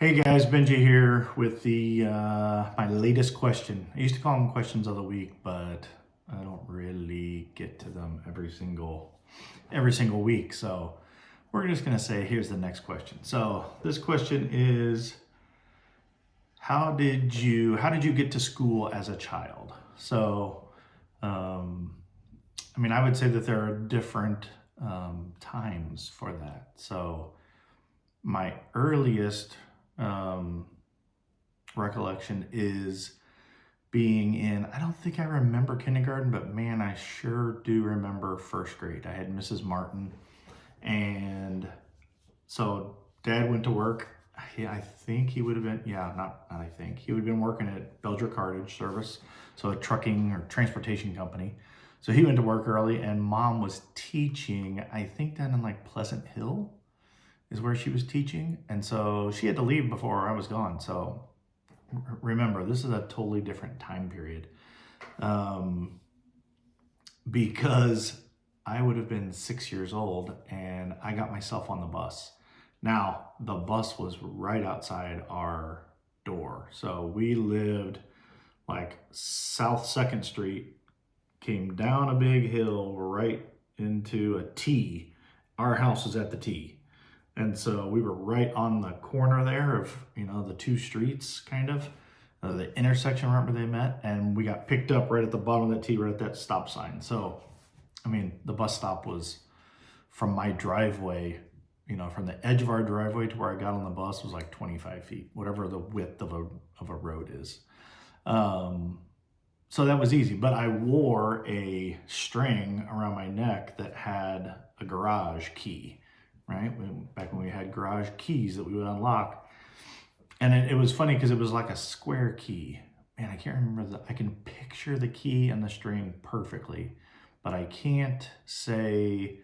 Hey guys, Benji here with the my latest question. I used to call them questions of the week, but I don't really get to them every single week. So we're just gonna say here's the next question. So this question is how did you get to school as a child? So um, I would say that there are different times for that. So my earliest um, recollection is being in, I don't think I remember kindergarten, but man, I sure do remember first grade. I had Mrs. Martin, and so dad went to work. I think he would have been, yeah, not I think, he would have been working at Belger Cartage Service, so a trucking or transportation company. So he went to work early, and mom was teaching, I think down in like Pleasant Hill is where she was teaching. And so she had to leave before I was gone. So remember, this is a totally different time period um, because I would have been 6 years old and I got myself on the bus. Now, the bus was right outside our door. So we lived like South 2nd Street, came down a big hill right into a T. Our house was at the T. And so we were right on the corner there of, the two streets, kind of, the intersection right where they met. And we got picked up right at the bottom of that T, right at that stop sign. So, the bus stop was from my driveway, from the edge of our driveway to where I got on the bus was like 25 feet, whatever the width of a road is. So that was easy. But I wore a string around my neck that had a garage key, right? Back when we had garage keys that we would unlock. And it was funny because it was like a square key. Man, I can't remember I can picture the key and the string perfectly, but I can't say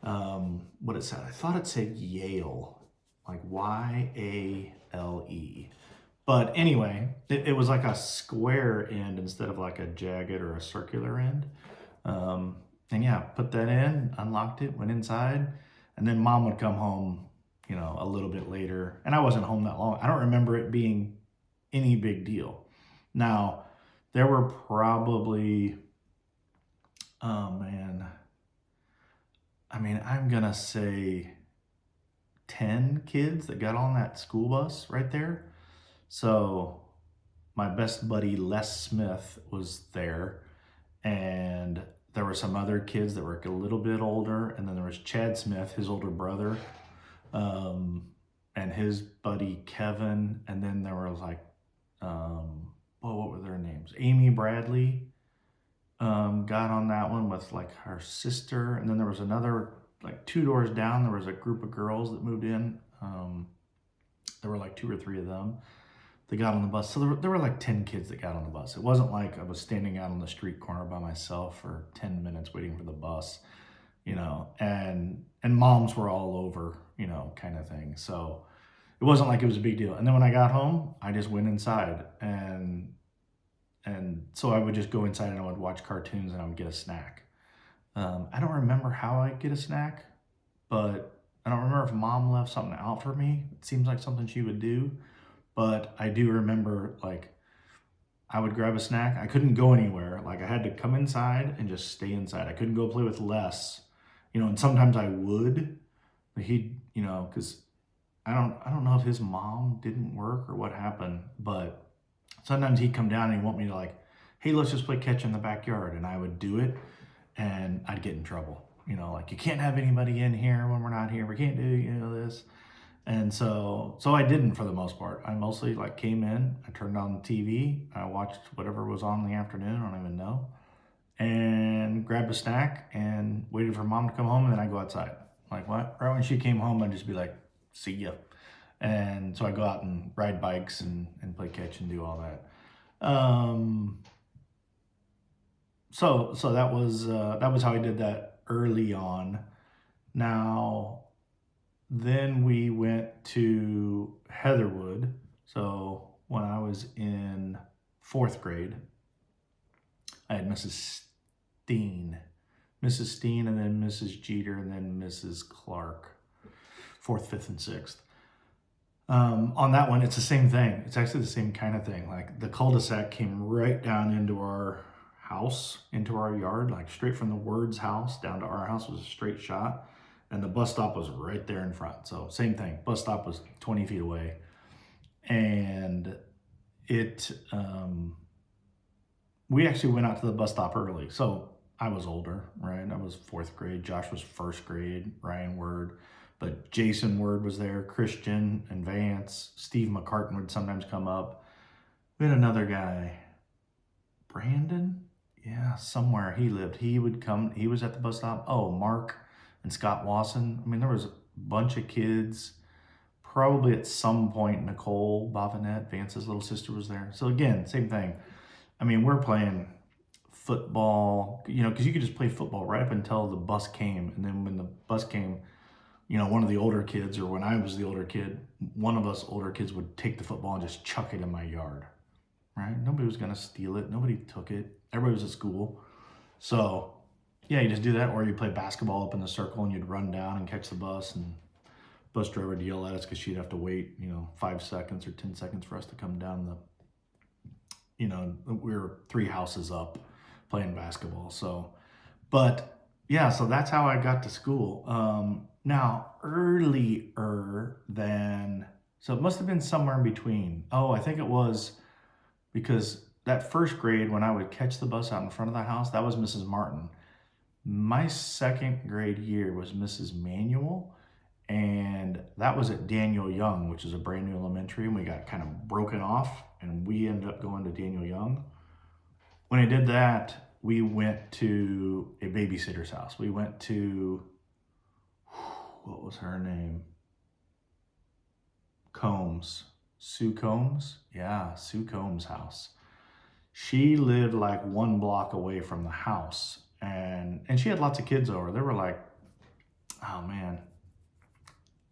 what it said. I thought it said Yale, like Yale. But anyway, it was like a square end instead of like a jagged or a circular end. And yeah, put that in, unlocked it, went inside, and then mom would come home, a little bit later. And I wasn't home that long. I don't remember it being any big deal. Now, there were probably, oh man, I'm gonna say 10 kids that got on that school bus right there. So my best buddy Les Smith was there, and there were some other kids that were a little bit older, and then there was Chad Smith, his older brother, and his buddy Kevin, and then there was like, what were their names? Amy Bradley got on that one with like her sister, and then there was another, like 2 doors down, there was a group of girls that moved in. There were like 2 or 3 of them. They got on the bus. So there were like 10 kids that got on the bus. It wasn't like I was standing out on the street corner by myself for 10 minutes waiting for the bus, and moms were all over, kind of thing. So it wasn't like it was a big deal. And then when I got home, I just went inside, and so I would just go inside and I would watch cartoons and I would get a snack. I don't remember how I get a snack, but I don't remember if mom left something out for me. It seems like something she would do. But I do remember, like, I would grab a snack. I couldn't go anywhere. Like, I had to come inside and just stay inside. I couldn't go play with Les, and sometimes I would. But because I don't know if his mom didn't work or what happened, but sometimes he'd come down and he'd want me to, like, hey, let's just play catch in the backyard. And I would do it, and I'd get in trouble. Like, you can't have anybody in here when we're not here. We can't do, this. And so I didn't, for the most part. I mostly like came in, I turned on the TV, I watched whatever was on in the afternoon, I don't even know, and grabbed a snack and waited for mom to come home, and then I go outside. Like, what? Right when she came home, I'd just be like, see ya. And so I go out and ride bikes and play catch and do all that. So that was how I did that early on. Now, then we went to Heatherwood. So when I was in 4th grade, I had Mrs. Steen, and then Mrs. Jeter, and then Mrs. Clark, 4th, 5th, and 6th. On that one, it's the same thing. It's actually the same kind of thing. Like the cul-de-sac came right down into our house, into our yard, like straight from the Word's house down to our house was a straight shot. And the bus stop was right there in front. So same thing. Bus stop was 20 feet away. And it, we actually went out to the bus stop early. So I was older, right? I was fourth grade. Josh was first grade, Ryan Word. But Jason Word was there, Christian and Vance. Steve McCartan would sometimes come up. We had another guy, Brandon. Yeah, somewhere he lived. He would come. He was at the bus stop. Oh, Mark and Scott Wasson. I mean, there was a bunch of kids. Probably at some point, Nicole Bavinet, Vance's little sister, was there. So again, same thing. I mean, we're playing football, because you could just play football right up until the bus came. And then when the bus came, one of the older kids, or when I was the older kid, one of us older kids would take the football and just chuck it in my yard, right? Nobody was going to steal it. Nobody took it. Everybody was at school. So, yeah, you just do that. Or you play basketball up in the circle and you'd run down and catch the bus, and bus driver would yell at us because she'd have to wait, 5 seconds or 10 seconds for us to come down we were 3 houses up playing basketball. So, but yeah, so that's how I got to school. Now, earlier than, so it must have been somewhere in between. Oh, I think it was because that first grade, when I would catch the bus out in front of the house, that was Mrs. Martin. My second grade year was Mrs. Manuel, and that was at Daniel Young, which is a brand new elementary, and we got kind of broken off, and we ended up going to Daniel Young. When I did that, we went to a babysitter's house. We went to, what was her name? Combs. Sue Combs? Yeah, Sue Combs' house. She lived like 1 block away from the house, and she had lots of kids over. There were like, oh man,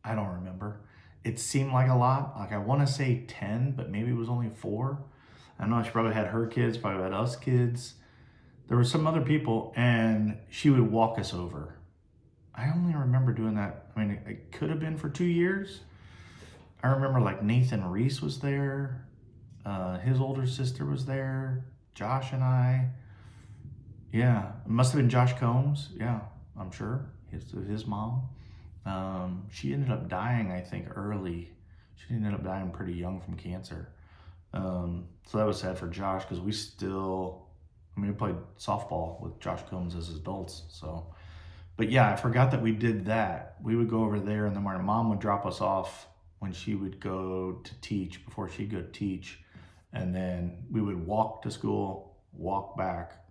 I don't remember. It seemed like a lot. Like I want to say 10, but maybe it was only 4. I know she probably had her kids, probably had us kids. There were some other people, and she would walk us over. I only remember doing that. I mean, it could have been for 2 years. I remember like Nathan Reese was there. His older sister was there. Josh and I. Yeah, it must have been Josh Combs. Yeah, I'm sure. His mom. She ended up dying, I think, early. She ended up dying pretty young from cancer. So that was sad for Josh because we played softball with Josh Combs as adults. So, but yeah, I forgot that we did that. We would go over there, and then my mom would drop us off when she would go to teach, before she'd go teach. And then we would walk to school, walk back.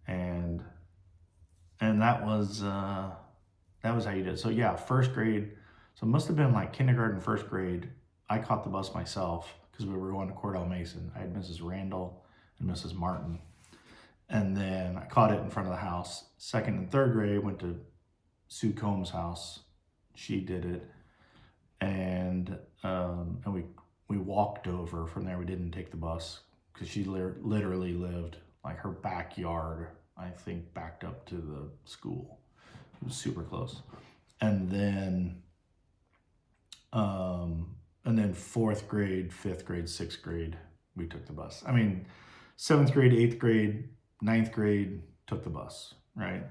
And that was how you did it. So yeah, first grade. So it must have been like kindergarten, first grade. I caught the bus myself because we were going to Cordell Mason. I had Mrs. Randall and Mrs. Martin. And then I caught it in front of the house. Second and third grade, went to Sue Combs' house. She did it. And we walked over from there. We didn't take the bus because she literally lived, like her backyard, I think, backed up to the school. It was super close. And then 4th grade, 5th grade, 6th grade, we took the bus. I mean, 7th grade, 8th grade, 9th grade, took the bus, right?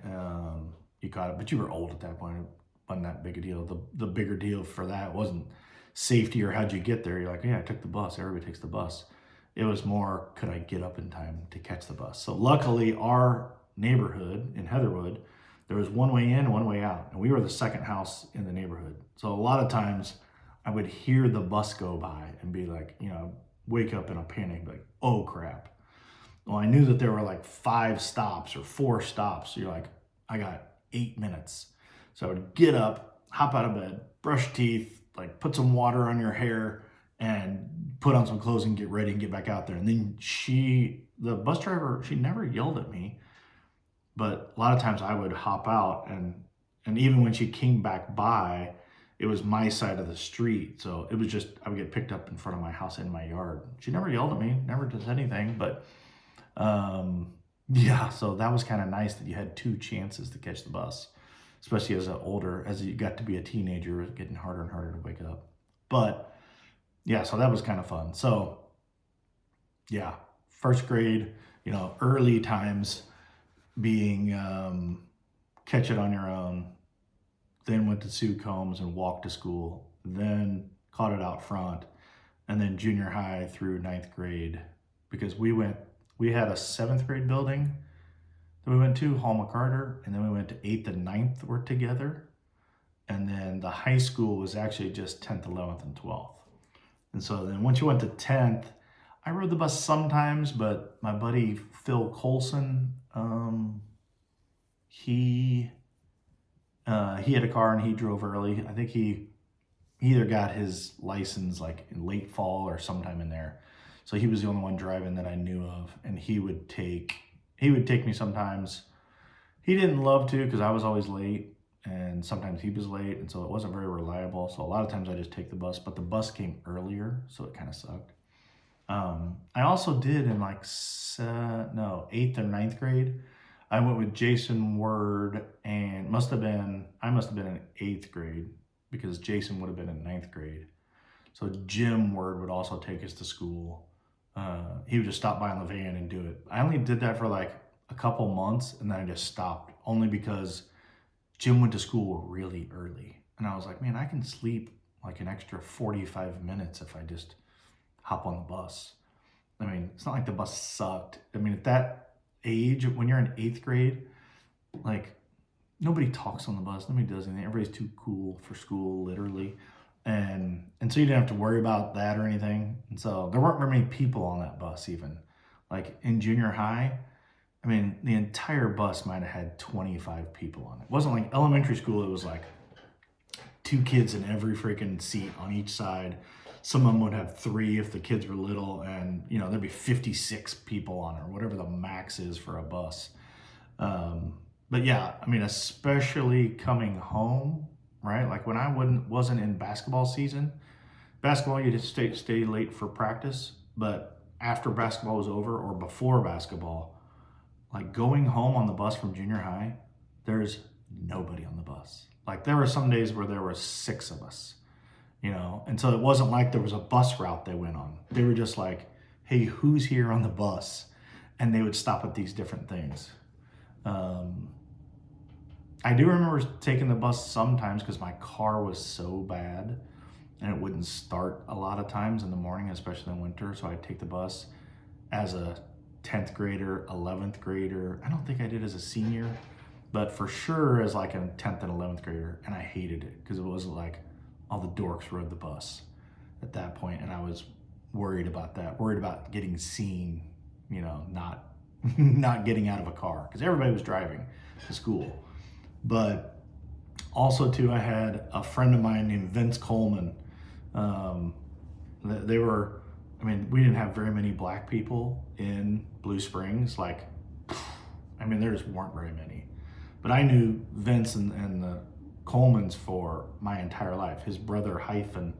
You caught it, but you were old at that point. It wasn't that big a deal. The bigger deal for that wasn't safety or how'd you get there. You're like, yeah, I took the bus. Everybody takes the bus. It was more, could I get up in time to catch the bus? So luckily, our neighborhood in Heatherwood, there was one way in and one way out. And we were the second house in the neighborhood. So a lot of times I would hear the bus go by and be like, wake up in a panic, like, oh crap. Well, I knew that there were like 5 stops or 4 stops. So you're like, I got 8 minutes. So I would get up, hop out of bed, brush teeth, like put some water on your hair and put on some clothes and get ready and get back out there. And then the bus driver, she never yelled at me, but a lot of times I would hop out and even when she came back by, it was my side of the street. So it was just, I would get picked up in front of my house in my yard. She never yelled at me, never does anything, but yeah, so that was kind of nice that you had 2 chances to catch the bus, especially as you got to be a teenager, it was getting harder and harder to wake up. But yeah, so that was kind of fun. So yeah, first grade, early times being catch it on your own, then went to Sue Combs and walked to school, then caught it out front, and then junior high through ninth grade, because we had a seventh grade building that we went to, Hall McCarter, and then we went to eighth and ninth were together. And then the high school was actually just 10th, 11th, and 12th. And so then once you went to 10th, I rode the bus sometimes, but my buddy Phil Colson, he had a car and he drove early. I think he either got his license like in late fall or sometime in there. So he was the only one driving that I knew of, and he would take me sometimes. He didn't love to because I was always late, and sometimes he was late, and so it wasn't very reliable. So a lot of times I just take the bus, but the bus came earlier, so it kind of sucked. I also did in like 8th or ninth grade. I went with Jason Word, and I must have been in 8th grade because Jason would have been in ninth grade. So Jim Word would also take us to school. He would just stop by on the van and do it. I only did that for like a couple months, and then I just stopped, only because Jim went to school really early. And I was like, man, I can sleep like an extra 45 minutes if I just hop on the bus. I mean, it's not like the bus sucked. I mean, at that age, when you're in 8th grade, like nobody talks on the bus, nobody does anything. Everybody's too cool for school, literally. And so you didn't have to worry about that or anything. And so there weren't very many people on that bus even. Like in junior high, I mean, the entire bus might have had 25 people on it. It wasn't like elementary school, it was like 2 kids in every freaking seat on each side. Some of them would have 3 if the kids were little, and there'd be 56 people on it, or whatever the max is for a bus. But yeah, I mean, especially coming home, right? Like when I wasn't in basketball season, basketball you just stay late for practice, but after basketball was over or before basketball, like going home on the bus from junior high, there's nobody on the bus. Like there were some days where there were 6 of us, and so it wasn't like there was a bus route they went on. They were just like, hey, who's here on the bus? And they would stop at these different things. I do remember taking the bus sometimes because my car was so bad and it wouldn't start a lot of times in the morning, especially in winter. So I'd take the bus as a 10th grader, 11th grader. I don't think I did as a senior, but for sure as like a 10th and 11th grader. And I hated it because it was like all the dorks rode the bus at that point, and I was worried about that, worried about getting seen, not not getting out of a car because everybody was driving to school. But also too, I had a friend of mine named Vince Coleman. They were, I mean, we didn't have very many black people in Blue Springs. Like, I mean, there just weren't very many. But I knew Vince and the Colemans for my entire life. His brother Hyphen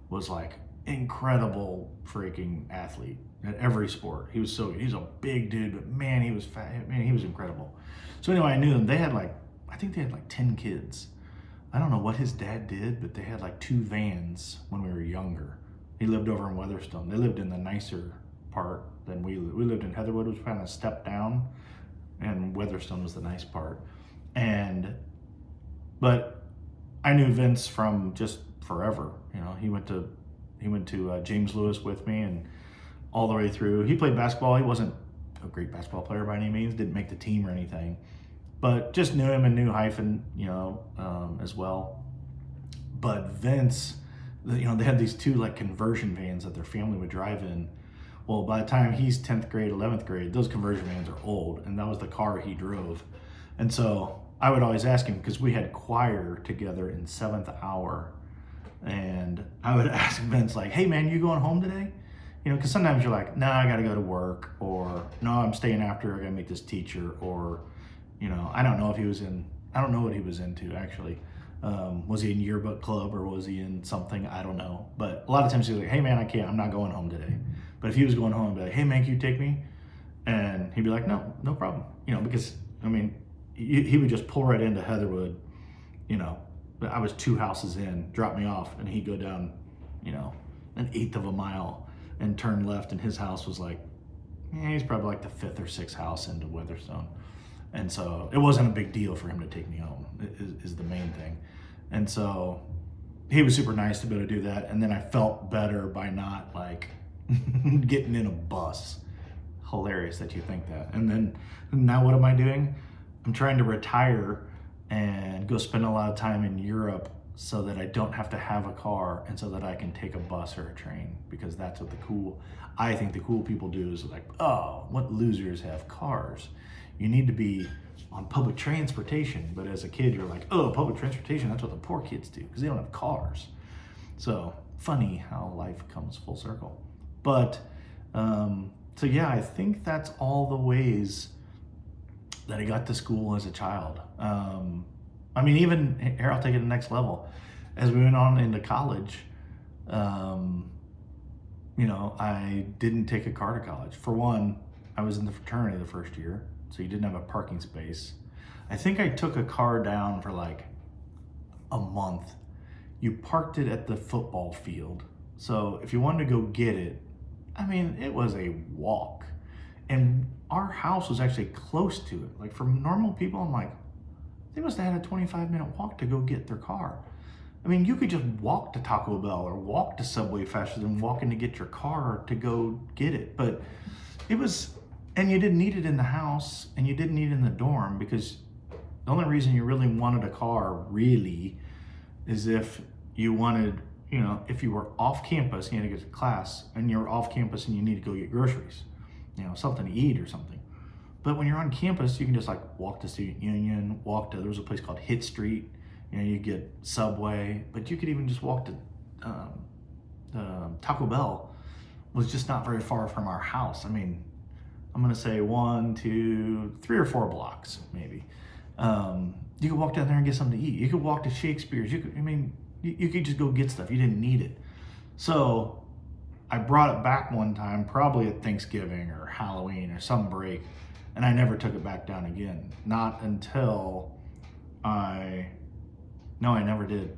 was like incredible freaking athlete at every sport. He was so good. He's a big dude, but man, he was fat. Man, he was incredible. So anyway, I knew them. I think they had like 10 kids. I don't know what his dad did, but they had like 2 vans when we were younger. He lived over in Weatherstone. They lived in the nicer part than we lived. We lived in Heatherwood, which was kind of a step down, and Weatherstone was the nice part. But I knew Vince from just forever. He went to James Lewis with me, and all the way through. He played basketball. He wasn't a great basketball player by any means. Didn't make the team or anything, but just knew him and knew Hyphen, as well. But Vince, they had these 2 like conversion vans that their family would drive in. Well, by the time he's 10th grade, 11th grade, those conversion vans are old, and that was the car he drove. And so I would always ask him, because we had choir together in 7th hour, and I would ask Vince like, hey man, you going home today? Because sometimes you're like, nah, I gotta go to work, or no, I'm staying after, I gotta meet this teacher, or, I don't know what he was into actually. Was he in yearbook club or was he in something? I don't know. But a lot of times he's like, hey man, I'm not going home today. But if he was going home, he'd be like, hey man, can you take me? And he'd be like, no problem. Because, I mean, he would just pull right into Heatherwood, I was 2 houses in, drop me off, and he'd go down, an eighth of a mile and turned left, and his house was like, he's probably like the fifth or sixth house into Weatherstone. And so it wasn't a big deal for him to take me home, is the main thing. And so he was super nice to be able to do that. And then I felt better by not like getting in a bus. Hilarious that you think that. And then now what am I doing? I'm trying to retire and go spend a lot of time in Europe so that I don't have to have a car and so that I can take a bus or a train, because that's what I think the cool people do is like, oh, what losers have cars? You need to be on public transportation. But as a kid, you're like, oh, public transportation, that's what the poor kids do because they don't have cars. So funny how life comes full circle. But so yeah, I think that's all the ways that I got to school as a child. I mean, even here, I'll take it to the next level. As we went on into college, you know, I didn't take a car to college. For one, I was in the fraternity the first year, so you didn't have a parking space. I think I took a car down for like a month. You parked it at the football field. So if you wanted to go get it, I mean, it was a walk. And our house was actually close to it. Like for normal people, I'm like, they must have had a 25-minute walk to go get their car. I mean, you could just walk to Taco Bell or walk to Subway faster than walking to get your car to go get it. But it was, and you didn't need it in the house and you didn't need it in the dorm, because the only reason you really wanted a car really is if you wanted, you know, if you were off campus and you had to get to class, and you're off campus and you need to go get groceries, you know, something to eat or something. But when you're on campus, you can just like walk to Student Union, there was a place called Hit Street, you know, you get Subway, but you could even just walk to Taco Bell was just not very far from our house. I mean, I'm gonna say 1, 2, 3 or 4 blocks maybe. You could walk down there and get something to eat. You could walk to Shakespeare's. You could just go get stuff. You didn't need it. So I brought it back one time, probably at Thanksgiving or Halloween or some break, and I never took it back down again. Not until no, I never did.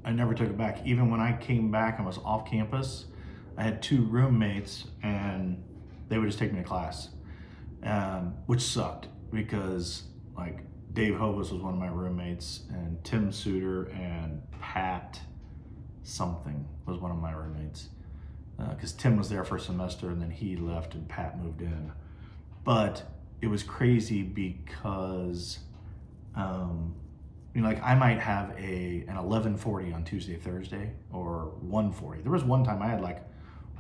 I never took it back. Even when I came back and was off campus, I had 2 roommates and they would just take me to class, which sucked because like Dave Hovis was one of my roommates, and Tim Suter and Pat something was one of my roommates, because Tim was there for a semester and then he left and Pat moved in. But it was crazy because you know, like I might have an 11:40 on Tuesday, Thursday, or 1:40. There was one time I had like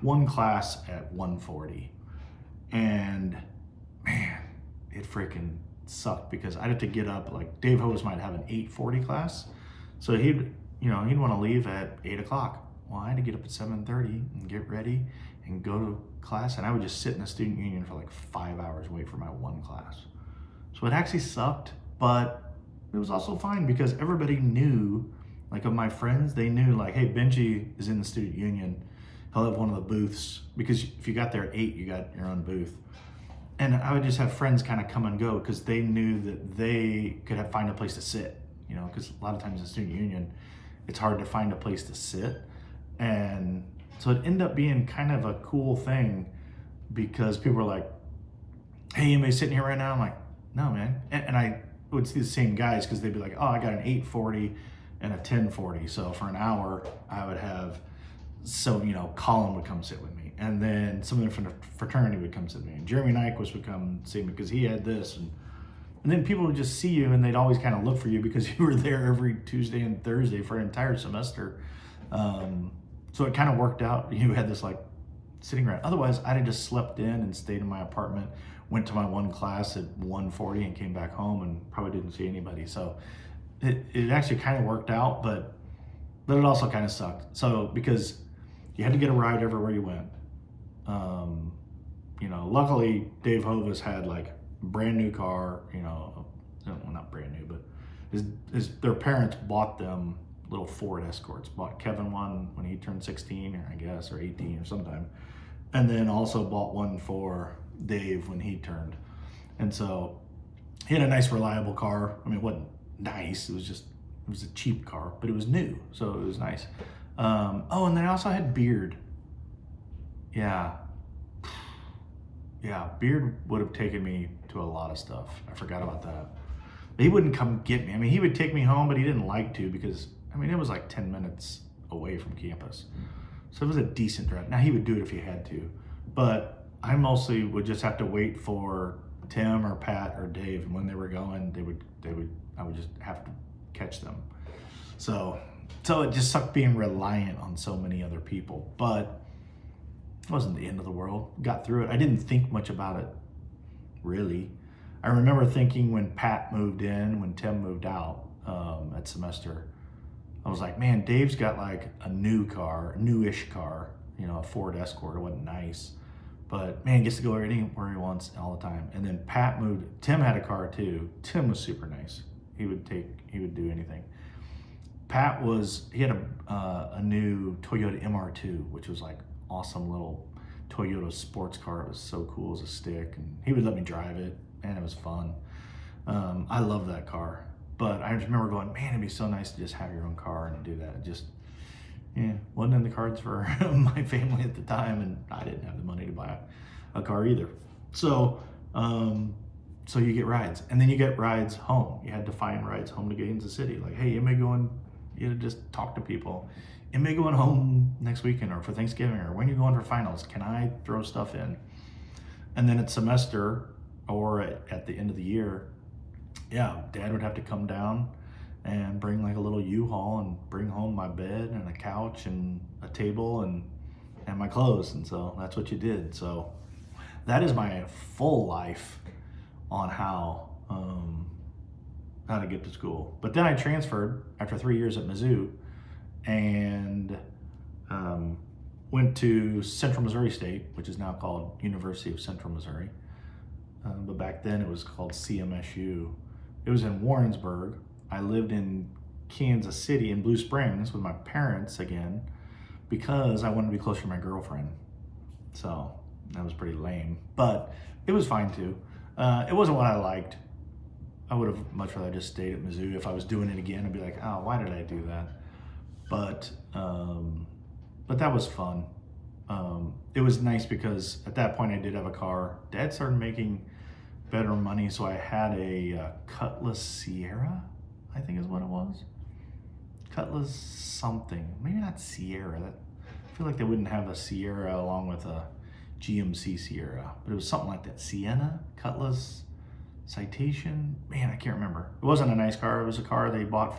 one class at 1:40, and man, it freaking sucked because I had to get up. Like Dave Hovis might have an 8:40 class, so he'd want to leave at 8 o'clock. Well, I had to get up at 7:30 and get ready and go to class, and I would just sit in the Student Union for like 5 hours, wait for my one class. So it actually sucked, but it was also fine because everybody knew, like of my friends, they knew like, hey, Benji is in the Student Union. He'll have one of the booths, because if you got there at 8, you got your own booth. And I would just have friends kind of come and go because they knew that they could find a place to sit, you know, because a lot of times in the Student Union, it's hard to find a place to sit. And so it ended up being kind of a cool thing because people were like, hey, anybody sitting here right now? I'm like, no, man. And I would see the same guys because they'd be like, oh, I got an 8:40 and a 10:40. So for an hour, I would have, Colin would come sit with me. And then somebody from the fraternity would come sit with me. And Jeremy Nyquist would come see me because he had this. And then people would just see you and they'd always kind of look for you because you were there every Tuesday and Thursday for an entire semester. So it kind of worked out. You had this like sitting around. Otherwise, I'd have just slept in and stayed in my apartment, went to my one class at 1:40 and came back home and probably didn't see anybody. So it actually kind of worked out, but it also kind of sucked. So because you had to get a ride everywhere you went. Luckily Dave Hovis had like a brand new car, well, not brand new, but their parents bought them little Ford Escorts, bought Kevin one when he turned 16 or 18 or sometime. And then also bought one for Dave when he turned. And so he had a nice, reliable car. I mean, it wasn't nice. It was a cheap car, but it was new. So it was nice. Oh, and then I also had Beard. Yeah. Yeah, Beard would have taken me to a lot of stuff. I forgot about that. But he wouldn't come get me. I mean, he would take me home, but he didn't like to because, I mean, it was like 10 minutes away from campus. So it was a decent drive. Now, he would do it if he had to. But I mostly would just have to wait for Tim or Pat or Dave. And when they were going, I would just have to catch them. So it just sucked being reliant on so many other people. But it wasn't the end of the world. Got through it. I didn't think much about it, really. I remember thinking when Pat moved in, when Tim moved out at semester, I was like, man, Dave's got like a newish car, you know, a Ford Escort. It wasn't nice, but man, gets to go anywhere he wants all the time. And then Pat moved. Tim had a car too. Tim was super nice. He would do anything. Pat he had a new Toyota MR2, which was like awesome little Toyota sports car. It was so cool as a stick, and he would let me drive it, and it was fun. I love that car, but I just remember going, man, it'd be so nice to just have your own car and do that. It just, yeah, wasn't in the cards for my family at the time, and I didn't have the money to buy a car either. So you get rides, and then you get rides home. You had to find rides home to Kansas City. Like, hey, you may go and just talk to people. You may going home next weekend or for Thanksgiving, or when you're going for finals, can I throw stuff in? And then at semester or at the end of the year, yeah, Dad would have to come down and bring like a little U-Haul and bring home my bed and a couch and a table and my clothes. And so that's what you did. So that is my full life on how to get to school. But then I transferred after 3 years at Mizzou and went to Central Missouri State, which is now called University of Central Missouri. But back then it was called CMSU. It was in Warrensburg. I lived in Kansas City in Blue Springs with my parents again because I wanted to be closer to my girlfriend. So that was pretty lame, but it was fine too. It wasn't what I liked. I would have much rather just stayed at Mizzou. If I was doing it again, I'd be like, oh, why did I do that? But that was fun. It was nice because at that point I did have a car. Dad started making better money, so I had a Cutlass Sierra, I think is what it was. Cutlass something, maybe not Sierra. I feel like they wouldn't have a Sierra along with a GMC Sierra, but it was something like that. Sienna, Cutlass, Citation, man, I can't remember. It wasn't a nice car. It was a car they bought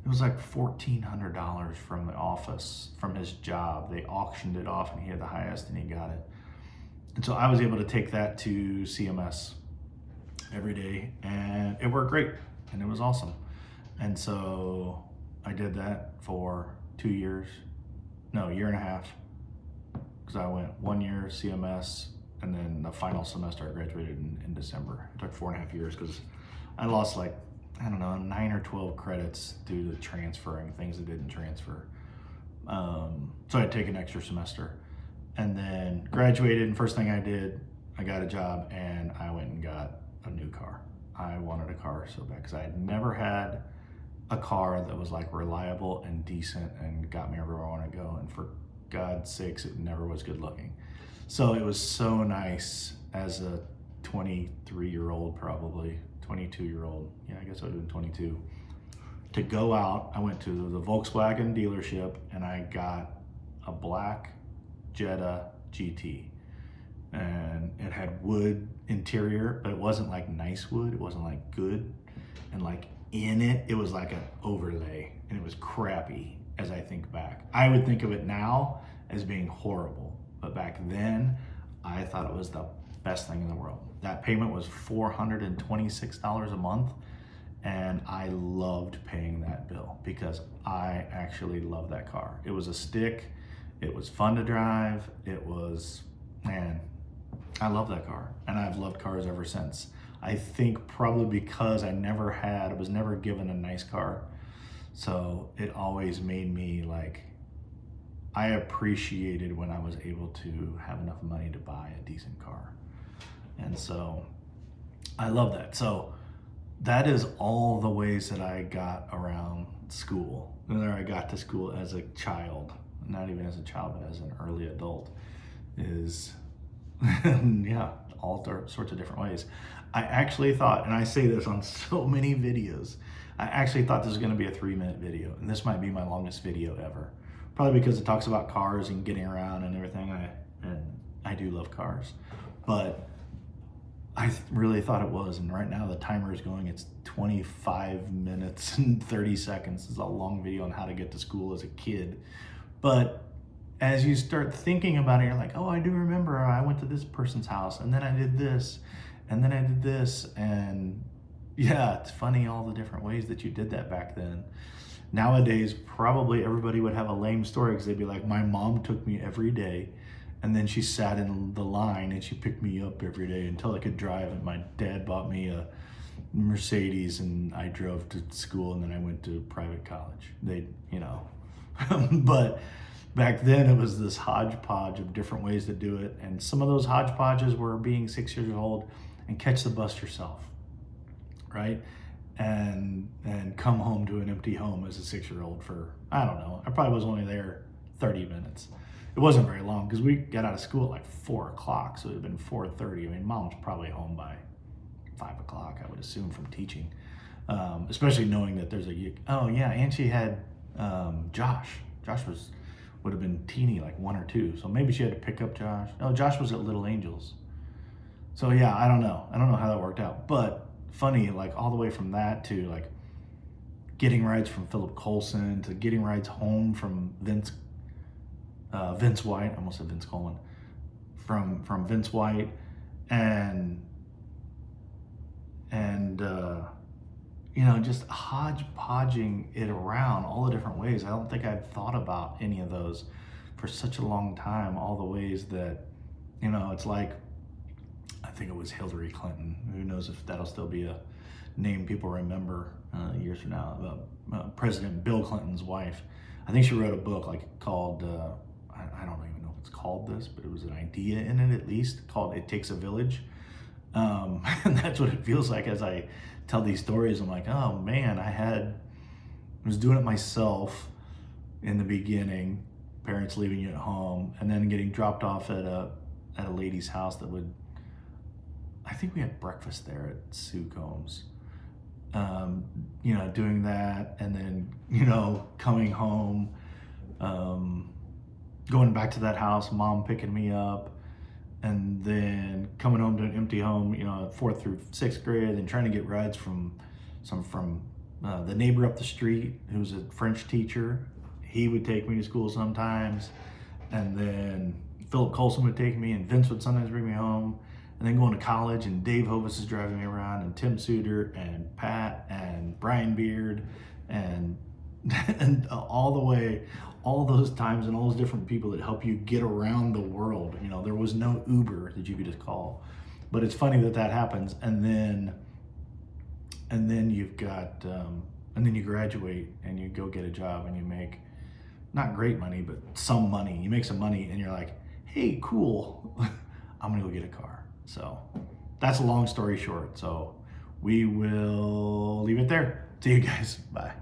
it was like $1,400 from the office, from his job. They auctioned it off and he had the highest and he got it. And so I was able to take that to CMS every day and it worked great and it was awesome. And so I did that for 2 years, no, a year and a half, because I went 1 year CMS and then the final semester I graduated in December. It took 4.5 years because I lost like, I don't know, 9 or 12 credits due to transferring things that didn't transfer. So I had to take an extra semester and then graduated. And first thing I did, I got a job and I went and got a new car. I wanted a car so bad because I had never had a car that was like reliable and decent and got me everywhere I want to go. And for God's sakes, it never was good looking. So it was so nice as a 23-year-old, probably 22-year-old. Yeah, I guess I would have been 22. To go out, I went to the Volkswagen dealership and I got a black Jetta GT. And it had wood interior, but it wasn't like nice wood. It wasn't like good. And like in it, it was like an overlay and it was crappy as I think back. I would think of it now as being horrible. But back then, I thought it was the best thing in the world. That payment was $426 a month. And I loved paying that bill because I actually loved that car. It was a stick. It was fun to drive. It was, man, I love that car. And I've loved cars ever since. I think probably because I was never given a nice car. So it always made me like, I appreciated when I was able to have enough money to buy a decent car. And so I love that. So that is all the ways that I got around school, whether I got to school as a child, not even as a child, but as an early adult, is, yeah, all sorts of different ways. I actually thought, and I say this on so many videos, I actually thought this was going to be a 3-minute video, and this might be my longest video ever. Probably because it talks about cars and getting around and everything. I do love cars, but I really thought it was. And right now the timer is going. It's 25 minutes and 30 seconds. It's a long video on how to get to school as a kid. But as you start thinking about it, you're like, oh, I do remember I went to this person's house, and then I did this, and then I did this. And yeah, it's funny all the different ways that you did that back then. Nowadays, probably everybody would have a lame story because they'd be like, my mom took me every day, and then she sat in the line and she picked me up every day until I could drive. And my dad bought me a Mercedes and I drove to school, and then I went to private college. But back then it was this hodgepodge of different ways to do it. And some of those hodgepodges were being 6 years old and catch the bus yourself, right? And come home to an empty home as a 6-year-old for, I don't know, I probably was only there 30 minutes. It wasn't very long because we got out of school at like 4 o'clock, so it would have been 4:30. I mean, mom was probably home by 5 o'clock, I would assume, from teaching. Especially knowing that there's and she had Josh. Josh would have been teeny, like 1 or 2, so maybe she had to pick up Josh. Oh, Josh was at Little Angels. So yeah, I don't know how that worked out, but funny, like all the way from that to like getting rides from Philip Coulson to getting rides home from Vince White. I almost said Vince Coleman. From Vince White, and just hodgepodging it around all the different ways. I don't think I've thought about any of those for such a long time. All the ways that, it's like, I think it was Hillary Clinton. Who knows if that'll still be a name people remember years from now. President Bill Clinton's wife. I think she wrote a book called, I don't even know if it's called this, but it was an idea in it at least, called It Takes a Village. And that's what it feels like as I tell these stories. I'm like, oh man, I was doing it myself in the beginning, parents leaving you at home, and then getting dropped off at a lady's house that would, I think we had breakfast there at Sue Combs. Doing that, and then, coming home, going back to that house, mom picking me up, and then coming home to an empty home, 4th through 6th grade, and trying to get rides from the neighbor up the street who's a French teacher. He would take me to school sometimes, and then Philip Coulson would take me, and Vince would sometimes bring me home. And then going to college, and Dave Hovis is driving me around, and Tim Suter, and Pat, and Brian Beard, and all the way, all those times, and all those different people that help you get around the world. There was no Uber that you could just call, but it's funny that happens. And then you've got, and then you graduate and you go get a job and you make not great money, but some money. You make some money and you're like, hey, cool, I'm gonna go get a car. So that's a long story short. So we will leave it there. See you guys. Bye.